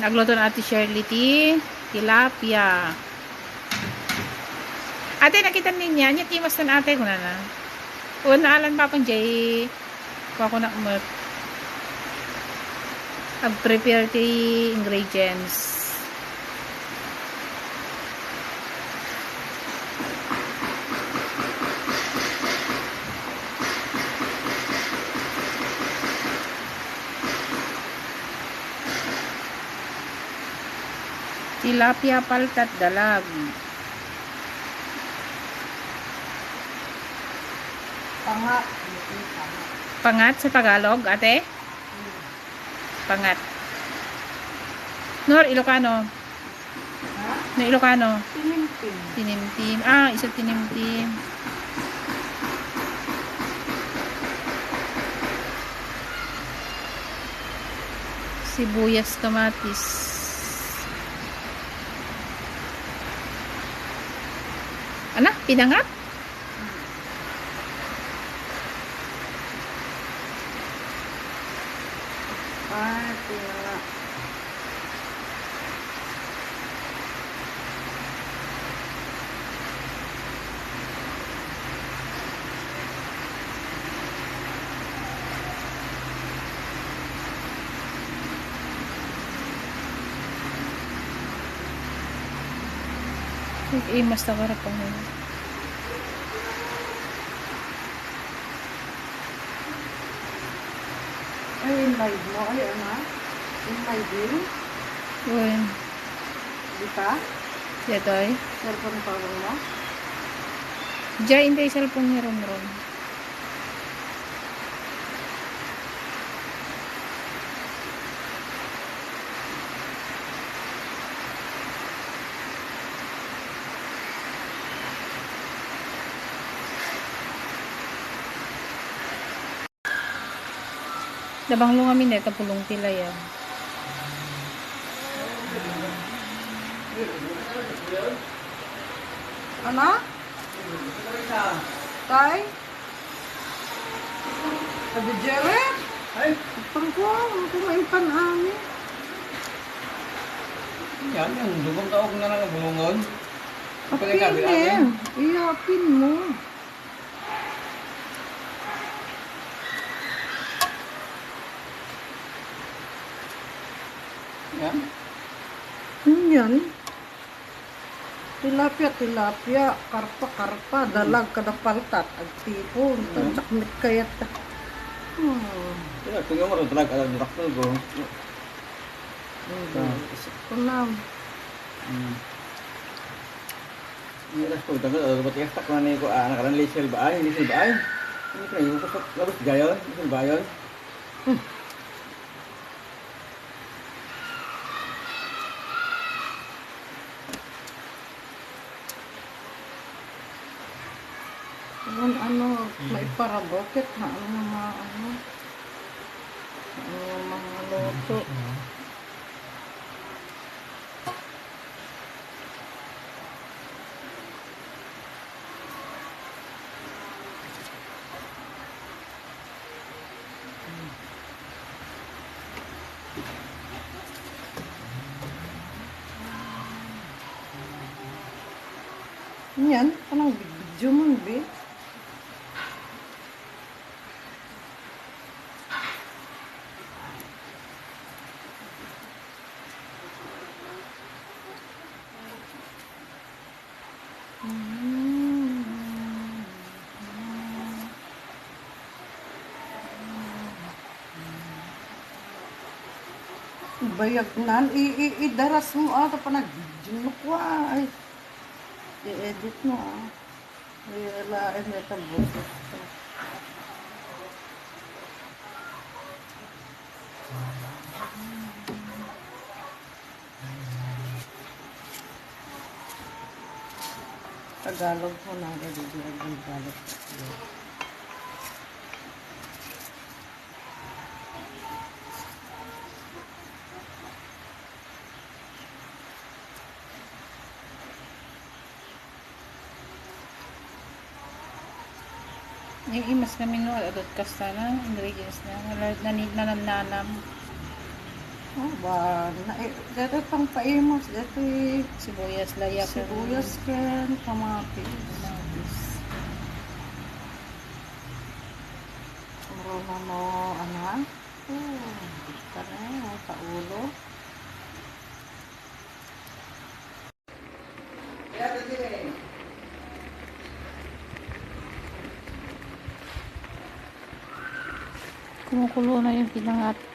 Nagluto na Ate Shirley tilapia. Ate, nakita niya. Niya timas na ate ko na na. O, naalan pa akong jay. Kung ako na umot. Ag-prepare ti ingredients. Tilapia, paltat, dalag. Pangat. Pangat sa Tagalog, ate? Pangat. Nor, Ilocano. Ha? Na Ilocano. Tinimtim. Tinimtim. Ah, isa tinimtim. Sibuyas, kamatis. Ano? Pinangat? Pinangat. Mas takarap pa mo. Ay, in live mo. Ay, ano? In live din? Uy. Di ka? Dito ay. Cellphone pa mo? Diyan, hindi cellphone ni Ron. Dabang lo kami neta pulong tila yan. Ano? Tay? Sabi Jared? Ay, Pangko, ang kumain panami. yan, yung dugong taok na lang ang bulungon. Apinin. Iyapin mo. Yan. Yan. Tilapia, karpa, dalag, kadapaltat, agtipon, tansakmit kayat. Kaya, tingnan mo rin talaga alam ni Rakto ko. Isip ko na. Ini ras ko, tangan, ba't yung tak na niyo ko, nakaran lisel ba ay? Lisel ba ay? Ini kaya yung kusok, labas gayon? Lisel ba yun? May parabokit na mga luto. Yan, anong video mo, be? Bayag nan, idaras mo ata pa nag-video mo ko ay. I-edit mo Ilain na ito bukas. Tagalog po na ang Tagalog. Yung imas kami no, adot kasta na, ingredients na, nananam. Oh, ba, na, dito pang paimos, dito Sibuyas, layak. sibuyas ken, kamatis. Kamatis. Puro na mo, ano? Ito na, paulo. Kumukulo na yung pinangat.